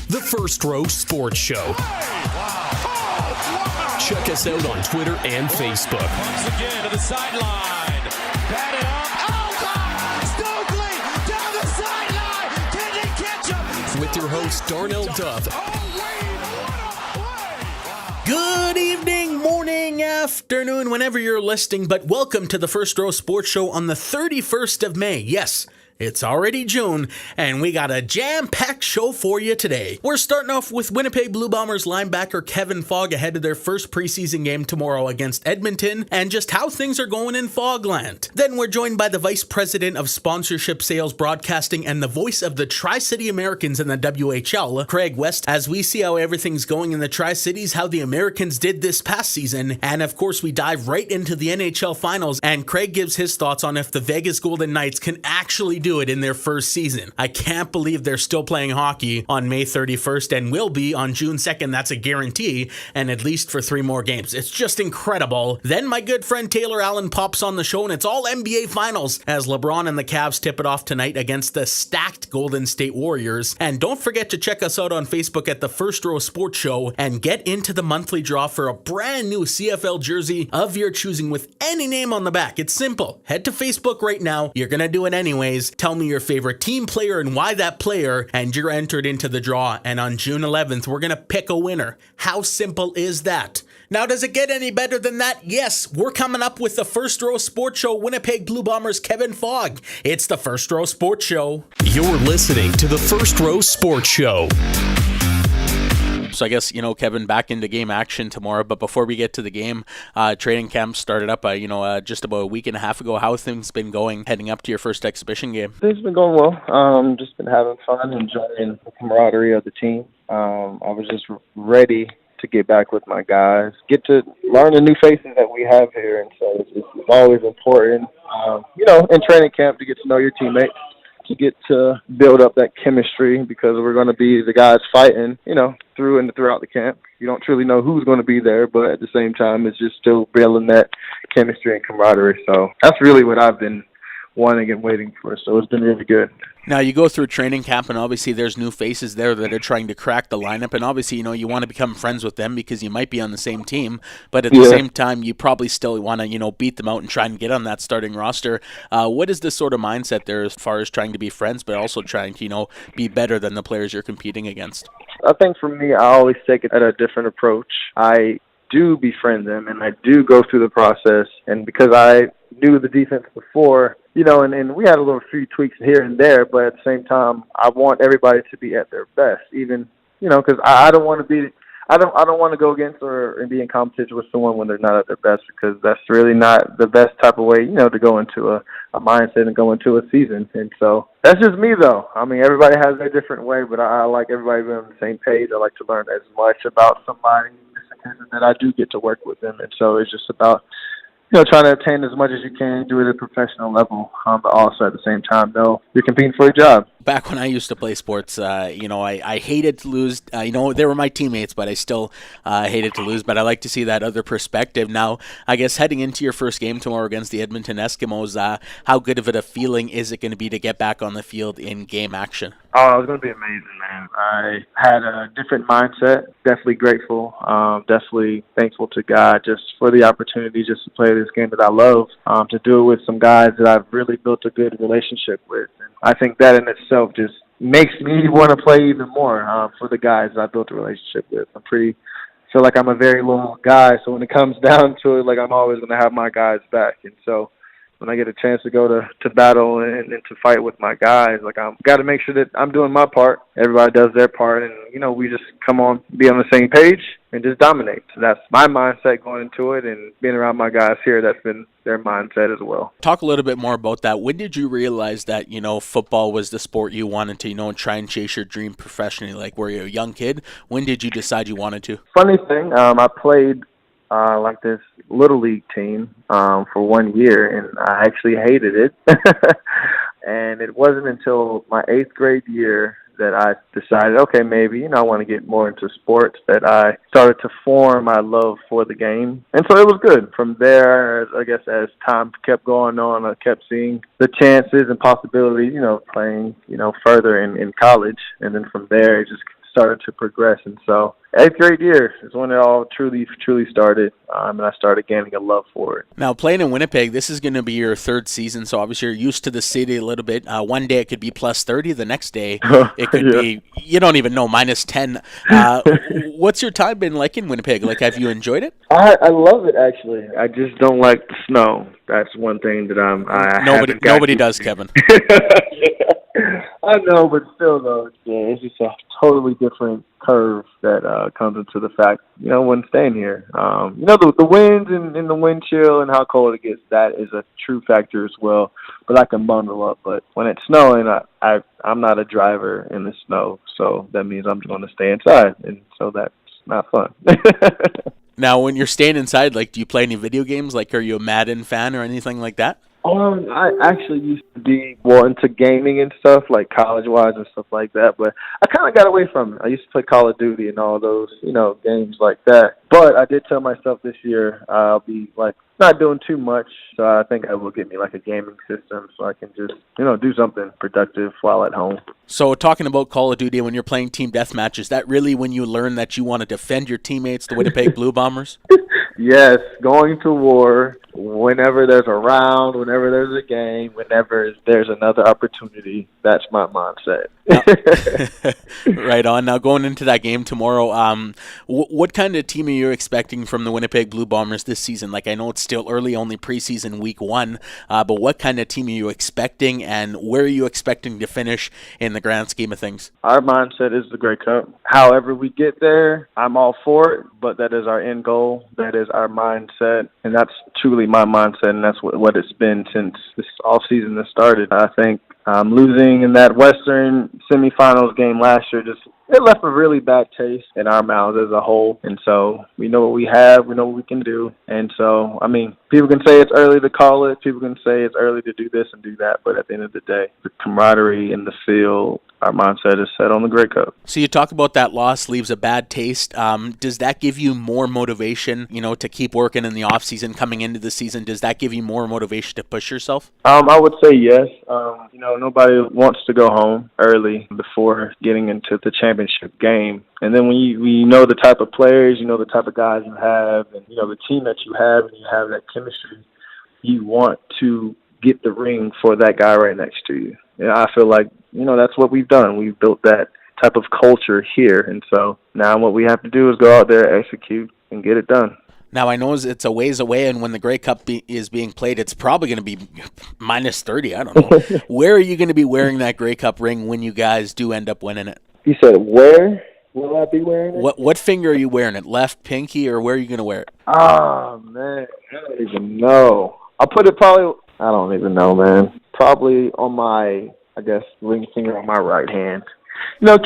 The First Row Sports Show. Check us out on Twitter and Facebook. Once again to the sideline. Batted up. Oh, God! Stokely down the sideline. Can they catch him? With your host, Darnell Duff. Good evening, morning, afternoon, whenever you're listening, but welcome to the First Row Sports Show on the 31st of May. Yes, it's already June, and we got a jam-packed show for you today. We're starting off with Winnipeg Blue Bombers linebacker Kevin Fogg ahead of their first preseason game tomorrow against Edmonton, and just how things are going in Fogland. Then we're joined by the Vice President of Sponsorship Sales Broadcasting and the voice of the Tri-City Americans in the WHL, Craig West, as we see how everything's going in the Tri-Cities, how the Americans did this past season, and of course we dive right into the NHL Finals, and Craig gives his thoughts on if the Vegas Golden Knights can actually do it in their first season. I can't believe they're still playing hockey on May 31st and will be on June 2nd. That's a guarantee, and at least for 3 more games. It's just incredible. Then my good friend Taylor Allen pops on the show, and it's all NBA Finals as LeBron and the Cavs tip it off tonight against the stacked Golden State Warriors. And don't forget to check us out on Facebook at the First Row Sports Show and get into the monthly draw for a brand new CFL jersey of your choosing with any name on the back. It's simple. Head to Facebook right now. You're gonna do it anyways. Tell me your favorite team player and why that player, and you're entered into the draw. And on June 11th, we're going to pick a winner. How simple is that? Now, does it get any better than that? Yes, we're coming up with the First Row Sports Show, Winnipeg Blue Bombers, Kevin Fogg. It's the First Row Sports Show. You're listening to the First Row Sports Show. So I guess, Kevin, back into game action tomorrow. But before we get to the game, training camp started up, just about a week and a half ago. How have things been going heading up to your first exhibition game? Things been going well. Just been having fun, enjoying the camaraderie of the team. I was just ready to get back with my guys, get to learn the new faces that we have here. And so it's always important, in training camp to get to know your teammates, to get to build up that chemistry, because we're going to be the guys fighting, through and throughout the camp. You don't truly know who's going to be there, but at the same time, it's just still building that chemistry and camaraderie. So that's really what I've been wanting and waiting for. So it's been really good. Now, you go through training camp, and obviously there's new faces there that are trying to crack the lineup, and obviously, you want to become friends with them because you might be on the same team, but at the same time, you probably still want to, beat them out and try and get on that starting roster. What is the sort of mindset there as far as trying to be friends, but also trying to, be better than the players you're competing against? I think for me, I always take it at a different approach. I do befriend them, and I do go through the process, and because I knew the defense before, and we had a little few tweaks here and there, but at the same time, I want everybody to be at their best, even, because I don't want to be, I don't want to go against or be in competition with someone when they're not at their best, because that's really not the best type of way, to go into a mindset and go into a season. And so that's just me, though. I mean, everybody has their different way, but I like everybody being on the same page. I like to learn as much about somebody that I do get to work with them. And so it's just about, trying to attain as much as you can, do it at a professional level, but also at the same time, you're competing for a job. Back when I used to play sports, I hated to lose. They were my teammates, but I still hated to lose. But I like to see that other perspective. Now, I guess heading into your first game tomorrow against the Edmonton Eskimos, how good of a feeling is it going to be to get back on the field in game action? Oh, it's going to be amazing, man. I had a different mindset. Definitely grateful. Definitely thankful to God just for the opportunity just to play this game that I love, to do it with some guys that I've really built a good relationship with. And I think that in itself just makes me want to play even more for the guys that I built a relationship with. Feel like I'm a very loyal guy, so when it comes down to it, I'm always going to have my guys back. And so when I get a chance to go to battle and to fight with my guys, I've got to make sure that I'm doing my part. Everybody does their part, and, we just be on the same page and just dominate. So that's my mindset going into it, and being around my guys here, that's been their mindset as well. Talk a little bit more about that. When did you realize that, football was the sport you wanted to, try and chase your dream professionally? Were you a young kid? When did you decide you wanted to? Funny thing, I played this little league team for 1 year, and I actually hated it. And it wasn't until my 8th grade year that I decided, okay, maybe, I want to get more into sports, that I started to form my love for the game. And so it was good. From there, I guess as time kept going on, I kept seeing the chances and possibilities, playing, further in college. And then from there, it just started to progress. And so 8th grade year is when it all truly started, and I started gaining a love for it. Now, playing in Winnipeg, this is going to be your 3rd season, so obviously you're used to the city a little bit. One day it could be plus 30, the next day it could be, you don't even know, minus 10. What's your time been like in Winnipeg? Like, have you enjoyed it? I love it, actually. I just don't like the snow. That's one thing that Nobody does, Kevin. I know, but still, though, it's just a totally different curve that comes into the fact, when staying here. The winds and the wind chill and how cold it gets, that is a true factor as well. But I can bundle up. But when it's snowing, I'm not a driver in the snow, so that means I'm going to stay inside, and so that's not fun. Now, when you're staying inside, like, do you play any video games? Like, are you a Madden fan or anything like that? I actually used to be more into gaming and stuff, like college-wise and stuff like that, but I kind of got away from it. I used to play Call of Duty and all those, games like that. But I did tell myself this year I'll be, not doing too much, so I think I will get me, a gaming system so I can just, do something productive while at home. So talking about Call of Duty, when you're playing team deathmatch, is that really when you learn that you want to defend your teammates, the Winnipeg Blue Bombers? Yes, going to war whenever there's a round, whenever there's a game, whenever there's another opportunity. That's my mindset. Right on. Now, going into that game tomorrow, what kind of team are you expecting from the Winnipeg Blue Bombers this season? Like, I know it's still early, only preseason week 1, but what kind of team are you expecting, and where are you expecting to finish in the grand scheme of things? Our mindset is the Grey Cup. However we get there, I'm all for it, but that is our end goal. That is our mindset, and that's truly my mindset, and that's what it's been since this offseason has started. I think losing in that Western semifinals game last year it left a really bad taste in our mouths as a whole. And so we know what we have, we know what we can do. And so, people can say it's early to call it, people can say it's early to do this and do that, but at the end of the day, the camaraderie in the field, our mindset is set on the Grey Cup. So you talk about that loss leaves a bad taste. Does that give you more motivation, to keep working in the off season coming into the season? Does that give you more motivation to push yourself? I would say yes. Nobody wants to go home early before getting into the championship game. And then when you know the type of players, the type of guys you have, and the team that you have, and you have that chemistry, you want to get the ring for that guy right next to you. And I feel like, that's what we've done. We've built that type of culture here. And so now what we have to do is go out there, execute, and get it done. Now, I know it's a ways away, and when the Grey Cup is being played, it's probably going to be minus 30. I don't know. Where are you going to be wearing that Grey Cup ring when you guys do end up winning it? You said where will I be wearing it? What finger are you wearing it? Left, pinky, or where are you going to wear it? Oh, man, I don't even know. I'll put it I don't even know, man. Probably on my, ring finger on my right hand.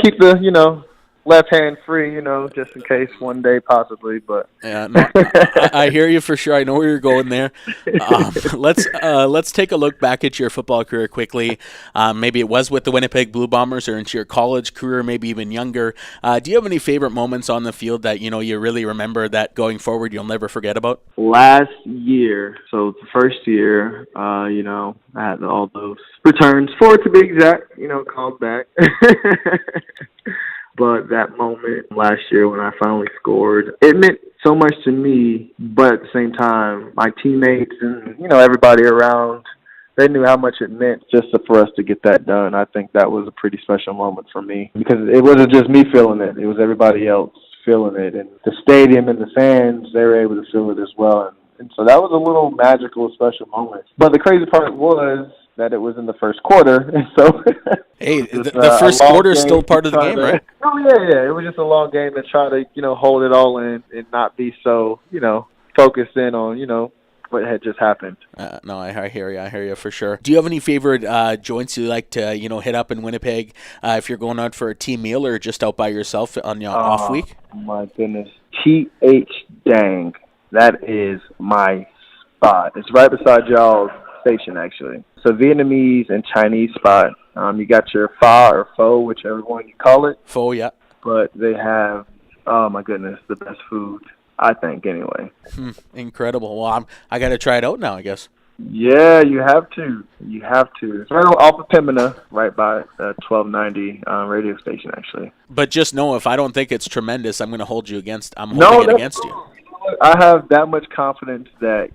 Keep the, left hand free, just in case one day possibly. But yeah, no, I hear you for sure. I know where you're going there. Let's take a look back at your football career quickly. Maybe it was with the Winnipeg Blue Bombers or into your college career, maybe even younger. Do you have any favorite moments on the field that you really remember that going forward you'll never forget about? Last year, so the first year, I had all those returns, 4 to be exact, called back. But that moment last year when I finally scored, it meant so much to me, but at the same time, my teammates and, everybody around, they knew how much it meant just for us to get that done. I think that was a pretty special moment for me because it wasn't just me feeling it. It was everybody else feeling it. And the stadium and the fans, they were able to feel it as well. And so that was a little magical, special moment. But the crazy part was that it was in the first quarter, and so hey, the first quarter is still part of the game, right? Oh yeah. It was just a long game to try to hold it all in and not be so focused in on what had just happened. No, I hear you for sure. Do you have any favorite joints you like to hit up in Winnipeg if you're going out for a team meal or just out by yourself on your off week? My goodness, TH Dang, that is my spot. It's right beside y'all's station actually. So Vietnamese and Chinese spot. You got your pho or pho, whichever one you call it. Pho, yeah. But they have, oh my goodness, the best food, I think, anyway. Incredible. Well, I got to try it out now, I guess. Yeah, you have to. You have to. It's right off of Pembina, right by the 1290 radio station, actually. But just know, if I don't think it's tremendous, I'm going to hold you against. I'm No, holding it against you. I have that much confidence that,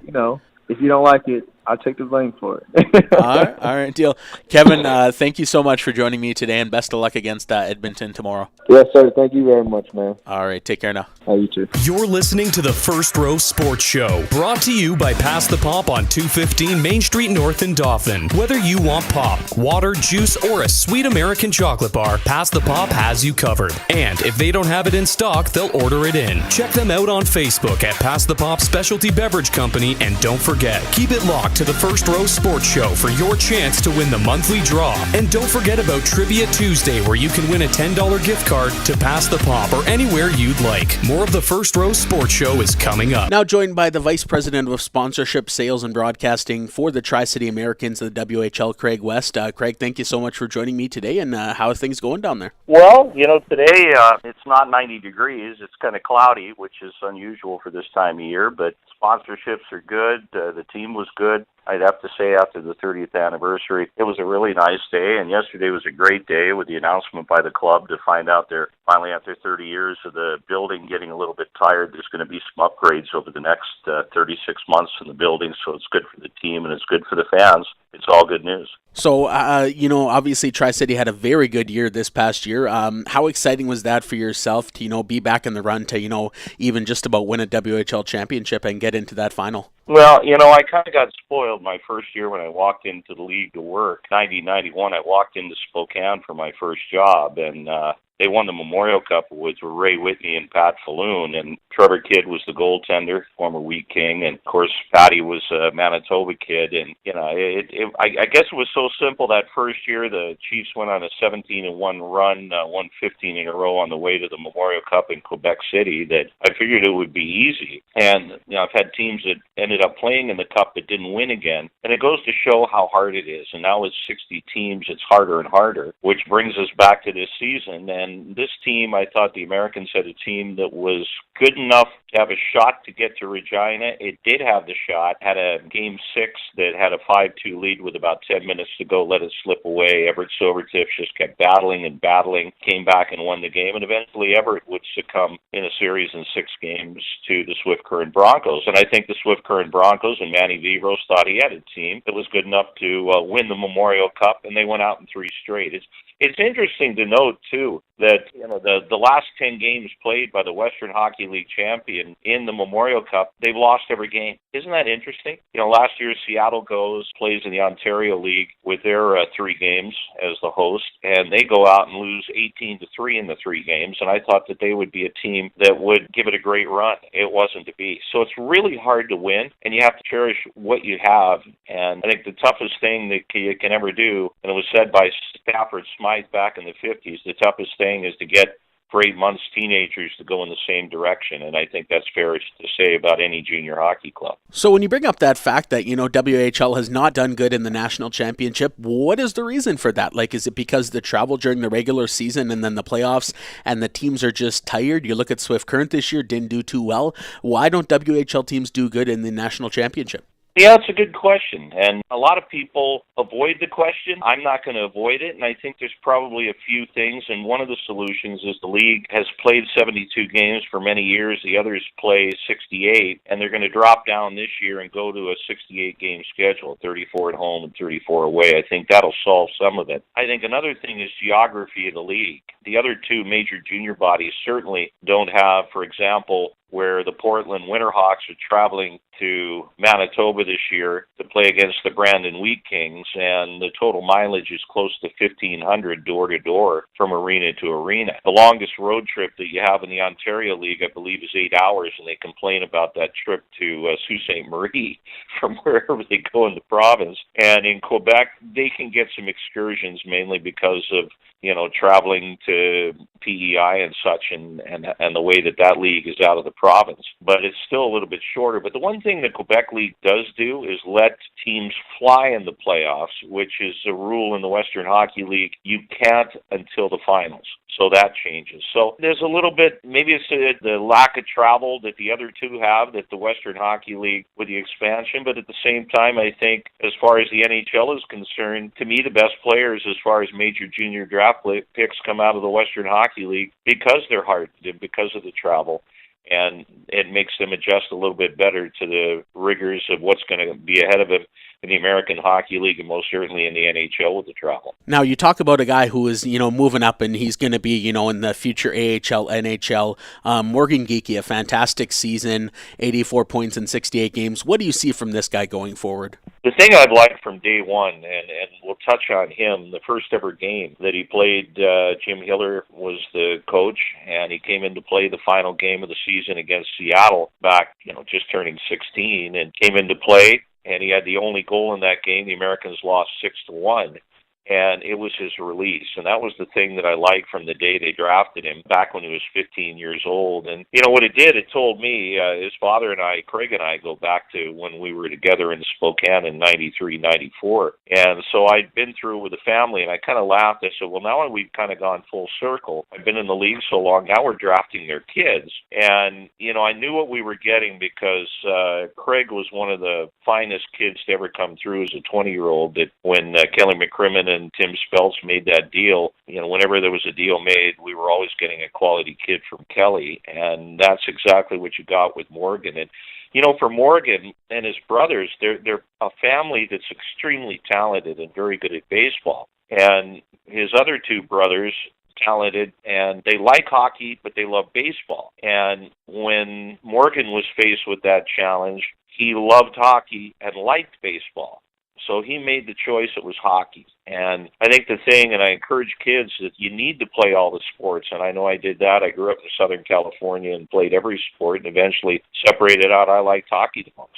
if you don't like it, I'll take the blame for it. All right, deal. Kevin, thank you so much for joining me today, and best of luck against Edmonton tomorrow. Yes, sir. Thank you very much, man. All right, take care now. You too. You're listening to the First Row Sports Show, brought to you by Pass the Pop on 215 Main Street North in Dauphin. Whether you want pop, water, juice, or a sweet American chocolate bar, Pass the Pop has you covered. And if they don't have it in stock, they'll order it in. Check them out on Facebook at Pass the Pop Specialty Beverage Company, and don't forget, keep it locked to the First Row Sports Show for your chance to win the monthly draw. And don't forget about Trivia Tuesday, where you can win a $10 gift card to Pass the Pop or anywhere you'd like. More of the First Row Sports Show is coming up. Now joined by the Vice President of Sponsorship, Sales, and Broadcasting for the Tri-City Americans of the WHL, Craig West. Craig, thank you so much for joining me today, and how are things going down there? Well, today it's not 90 degrees. It's kind of cloudy, which is unusual for this time of year, but sponsorships are good. The team was good. I'd have to say, after the 30th anniversary, it was a really nice day, and yesterday was a great day with the announcement by the club to find out they're finally, after 30 years of the building getting a little bit tired, there's going to be some upgrades over the next 36 months in the building, so it's good for the team and it's good for the fans. It's all good news. So, obviously Tri-City had a very good year this past year. How exciting was that for yourself to, be back in the run to, even just about win a WHL championship and get into that final? Well, I kind of got spoiled my first year when I walked into the league to work. 90-91, I walked into Spokane for my first job, and they won the Memorial Cup with Ray Whitney and Pat Falloon, and Trevor Kidd was the goaltender, former Wheat King, and of course Patty was a Manitoba kid, and I guess it was so simple that first year the Chiefs went on a 17-1 run, won 15 in a row on the way to the Memorial Cup in Quebec City, that I figured it would be easy. And I've had teams that ended up playing in the Cup that didn't win again, and it goes to show how hard it is. And now with 60 teams, it's harder and harder, which brings us back to this season. And this team, I thought the Americans had a team that was good enough to have a shot to get to Regina. It did have the shot, had a Game 6 that had a 5-2 lead with about 10 minutes to go, let it slip away. Everett Silvertips just kept battling and battling, came back and won the game, and eventually Everett would succumb in a series in 6 games to the Swift Current Broncos. And I think the Swift Current Broncos and Manny Vivros thought he had a team that was good enough to win the Memorial Cup, and they went out in 3 straight. It's interesting to note, too, that the last 10 games played by the Western Hockey League champion in the Memorial Cup, they've lost every game. Isn't that interesting? Last year Seattle plays in the Ontario League with their 3 games as the host, and they go out and lose 18-3 in the 3 games, and I thought that they would be a team that would give it a great run. It wasn't to be. So it's really hard to win, and you have to cherish what you have, and I think the toughest thing that you can ever do, and it was said by Stafford Smythe back in the 50s, the toughest thing is to get for 8 months teenagers to go in the same direction, and I think that's fair to say about any junior hockey club. So when you bring up that fact that WHL has not done good in the national championship, what is the reason for that? Like, is it because the travel during the regular season and then the playoffs and the teams are just tired? You look at Swift Current this year, didn't do too well. Why don't WHL teams do good in the national championship? Yeah, it's a good question, and a lot of people avoid the question. I'm not going to avoid it, and I think there's probably a few things, and one of the solutions is the league has played 72 games for many years. The others play 68, and they're going to drop down this year and go to a 68-game schedule, 34 at home and 34 away. I think that'll solve some of it. I think another thing is geography of the league. The other 2 major junior bodies certainly don't have, for example, where the Portland Winterhawks are traveling to Manitoba this year to play against the Brandon Wheat Kings, and the total mileage is close to 1,500 door-to-door from arena to arena. The longest road trip that you have in the Ontario League, I believe, is 8 hours, and they complain about that trip to Sault Ste. Marie from wherever they go in the province. And in Quebec, they can get some excursions, mainly because of traveling to PEI and such, and the way that league is out of the province. But it's still a little bit shorter. But the one thing the Quebec League does do is let teams fly in the playoffs, which is a rule in the Western Hockey League. You can't until the finals. So that changes. So there's a little bit, maybe it's the lack of travel that the other two have, that the Western Hockey League with the expansion. But at the same time, I think as far as the NHL is concerned, to me, the best players as far as major junior draft picks come out of the Western Hockey League because they're hard, because of the travel. And it makes them adjust a little bit better to the rigors of what's going to be ahead of them in the American Hockey League and most certainly in the NHL with the travel. Now, you talk about a guy who is, moving up and he's going to be, in the future AHL, NHL. Morgan Geekie, a fantastic season, 84 points in 68 games. What do you see from this guy going forward? The thing I've liked from day one, and we'll touch on him, the first ever game that he played, Jim Hiller was the coach, and he came in to play the final game of the season against Seattle back, just turning 16, and came into play, and he had the only goal in that game. The Americans lost 6-1. And it was his release. And that was the thing that I liked from the day they drafted him back when he was 15 years old. And, what it did, it told me, his father and I, Craig and I, go back to when we were together in Spokane in 93, 94. And so I'd been through with the family, and I kind of laughed. I said, well, now we've kind of gone full circle. I've been in the league so long, now we're drafting their kids. And, I knew what we were getting because Craig was one of the finest kids to ever come through as a 20-year-old that when Kelly McCrimmon and Tim Speltz made that deal, whenever there was a deal made, we were always getting a quality kid from Kelly, and that's exactly what you got with Morgan. And, for Morgan and his brothers, they're a family that's extremely talented and very good at baseball. And his other two brothers, talented, and they like hockey, but they love baseball. And when Morgan was faced with that challenge, he loved hockey and liked baseball. So he made the choice, it was hockey. And I think the thing, and I encourage kids, that you need to play all the sports. And I know I did that. I grew up in Southern California and played every sport and eventually separated out. I liked hockey the most.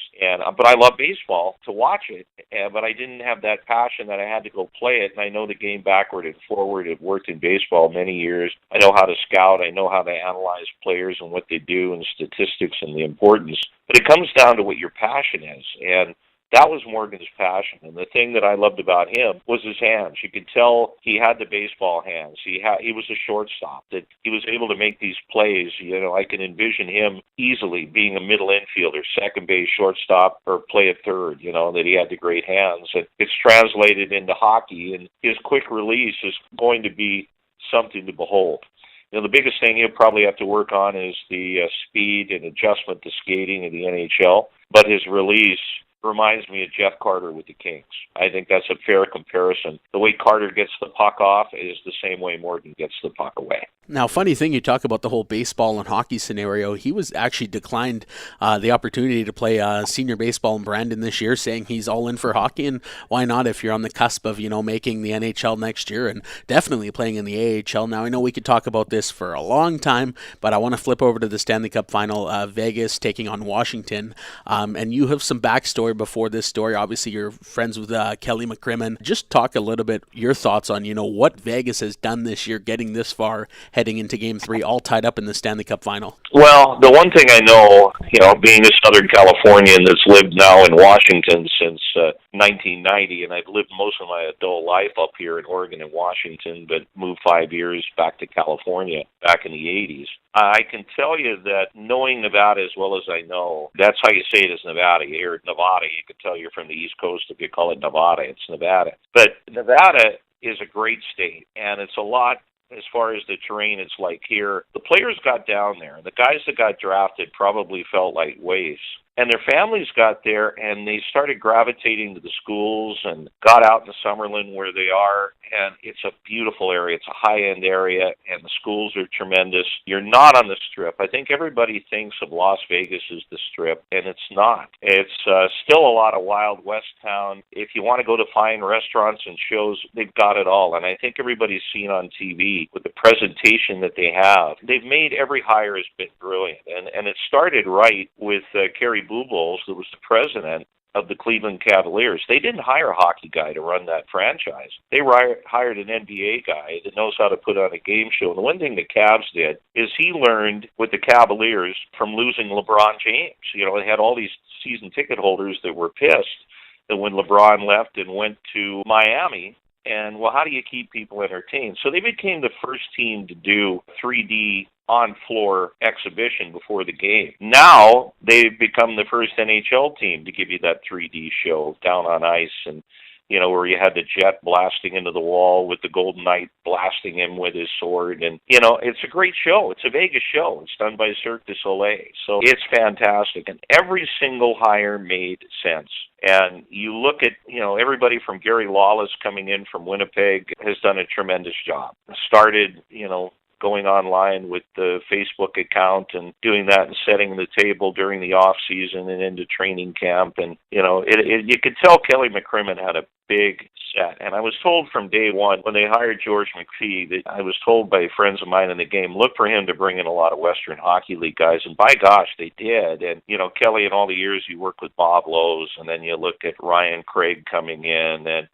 But I love baseball to watch it. But I didn't have that passion that I had to go play it. And I know the game backward and forward. I've worked in baseball many years. I know how to scout. I know how to analyze players and what they do and statistics and the importance. But it comes down to what your passion is. And that was Morgan's passion, and the thing that I loved about him was his hands. You could tell he had the baseball hands. He was a shortstop, that he was able to make these plays. I can envision him easily being a middle infielder, second base, shortstop, or play at third, that he had the great hands. And it's translated into hockey, and his quick release is going to be something to behold. The biggest thing he'll probably have to work on is the speed and adjustment to skating in the NHL, but his release reminds me of Jeff Carter with the Kings. I think that's a fair comparison. The way Carter gets the puck off is the same way Morgan gets the puck away. Now, funny thing, you talk about the whole baseball and hockey scenario. He was actually declined the opportunity to play senior baseball in Brandon this year, saying he's all in for hockey, and why not if you're on the cusp of, making the NHL next year and definitely playing in the AHL. Now, I know we could talk about this for a long time, but I want to flip over to the Stanley Cup Final, Vegas taking on Washington, and you have some backstory before this story. Obviously, you're friends with Kelly McCrimmon. Just talk a little bit, your thoughts on, what Vegas has done this year, getting this far, heading into Game 3, all tied up in the Stanley Cup Final. Well, the one thing I know, being a Southern Californian that's lived now in Washington since 1990, and I've lived most of my adult life up here in Oregon and Washington, but moved 5 years back to California back in the 80s. I can tell you that knowing Nevada as well as I know, that's how you say it is Nevada. You hear Nevada, you can tell you're from the East Coast if you call it Nevada. It's Nevada. But Nevada is a great state, and it's a lot as far as the terrain it's like here. The players got down there. The guys that got drafted probably felt like waifs. And their families got there, and they started gravitating to the schools and got out in Summerlin where they are. And it's a beautiful area. It's a high-end area, and the schools are tremendous. You're not on the Strip. I think everybody thinks of Las Vegas as the Strip, and it's not. It's still a lot of Wild West town. If you want to go to fine restaurants and shows, they've got it all. And I think everybody's seen on TV with the presentation that they have. They've made every hire has been brilliant. And it started right with Kerry Boobles, who was the president of the Cleveland Cavaliers. They didn't hire a hockey guy to run that franchise. They hired an NBA guy that knows how to put on a game show. And the one thing the Cavs did is he learned with the Cavaliers from losing LeBron James. They had all these season ticket holders that were pissed that when LeBron left and went to Miami, and, well, how do you keep people entertained? So they became the first team to do 3D on-floor exhibition before the game. Now they've become the first NHL team to give you that 3D show down on ice, and where you had the Jet blasting into the wall with the Golden Knight blasting him with his sword. And, it's a great show. It's a Vegas show. It's done by Cirque du Soleil. So it's fantastic. And every single hire made sense. And you look at, everybody from Gary Lawless coming in from Winnipeg has done a tremendous job. Started, going online with the Facebook account and doing that and setting the table during the off season and into training camp. And, you could tell Kelly McCrimmon had a big set. And I was told from day one when they hired George McPhee that I was told by friends of mine in the game, look for him to bring in a lot of Western Hockey League guys. And by gosh, they did. And, Kelly, in all the years he worked with Bob Lowe's, and then you look at Ryan Craig coming in and,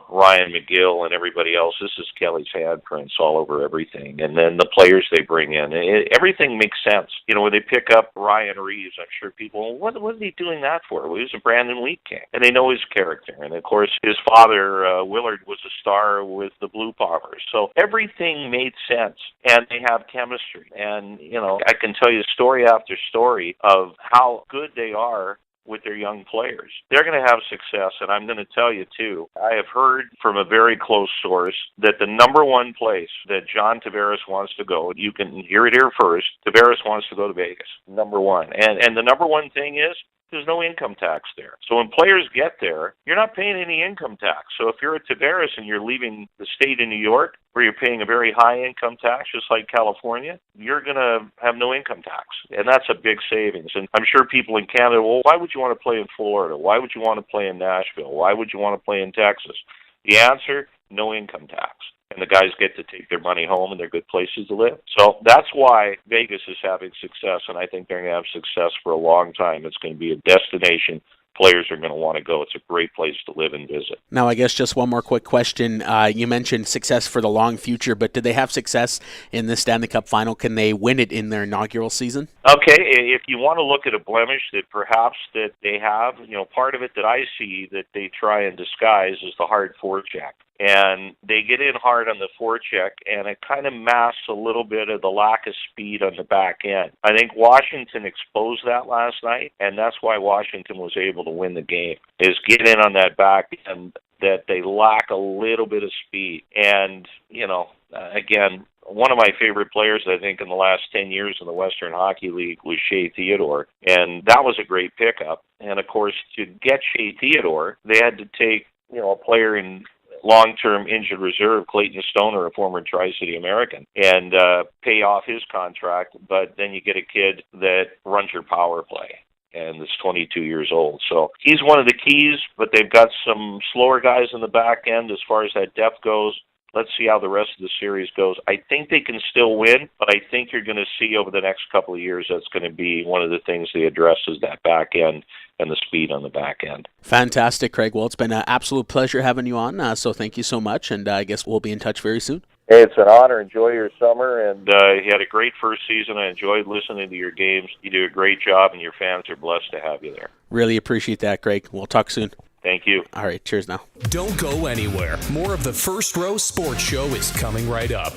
Ryan McGill and everybody else. This is Kelly's handprints all over everything. And then the players they bring in, everything makes sense. When they pick up Ryan Reeves, I'm sure people, what is he doing that for? Well, he was a Brandon Wheat king. And they know his character. And, of course, his father, Willard, was a star with the Blue Bombers. So everything made sense, and they have chemistry. And, I can tell you story after story of how good they are with their young players. They're going to have success, and I'm going to tell you, too, I have heard from a very close source that the number one place that John Tavares wants to go, you can hear it here first, Tavares wants to go to Vegas, number one. And the number one thing is, there's no income tax there. So when players get there, you're not paying any income tax. So if you're at Tavares and you're leaving the state of New York, where you're paying a very high income tax, just like California, you're going to have no income tax. And that's a big savings. And I'm sure people in Canada, well, why would you want to play in Florida? Why would you want to play in Nashville? Why would you want to play in Texas? The answer, no income tax. And the guys get to take their money home, and they're good places to live. So that's why Vegas is having success, and I think they're going to have success for a long time. It's going to be a destination players are going to want to go. It's a great place to live and visit. Now, I guess just one more quick question. You mentioned success for the long future, but did they have success in the Stanley Cup final? Can they win it in their inaugural season? Okay, if you want to look at a blemish that perhaps that they have, part of it that I see that they try and disguise is the hard forecheck. And they get in hard on the forecheck, and it kind of masks a little bit of the lack of speed on the back end. I think Washington exposed that last night, and that's why Washington was able to win the game, is get in on that back end that they lack a little bit of speed. And, again, one of my favorite players, I think, in the last 10 years in the Western Hockey League was Shea Theodore, and that was a great pickup. And, of course, to get Shea Theodore, they had to take, a player in long-term injured reserve, Clayton Stoner, a former Tri-City American, and pay off his contract, but then you get a kid that runs your power play and is 22 years old. So he's one of the keys, but they've got some slower guys in the back end as far as that depth goes. Let's see how the rest of the series goes. I think they can still win, but I think you're going to see over the next couple of years that's going to be one of the things they address is that back end and the speed on the back end. Fantastic, Craig. Well, it's been an absolute pleasure having you on, so thank you so much, and I guess we'll be in touch very soon. Hey, it's an honor. Enjoy your summer, and you had a great first season. I enjoyed listening to your games. You do a great job, and your fans are blessed to have you there. Really appreciate that, Craig. We'll talk soon. Thank you. All right, cheers now. Don't go anywhere. More of the First Row Sports Show is coming right up.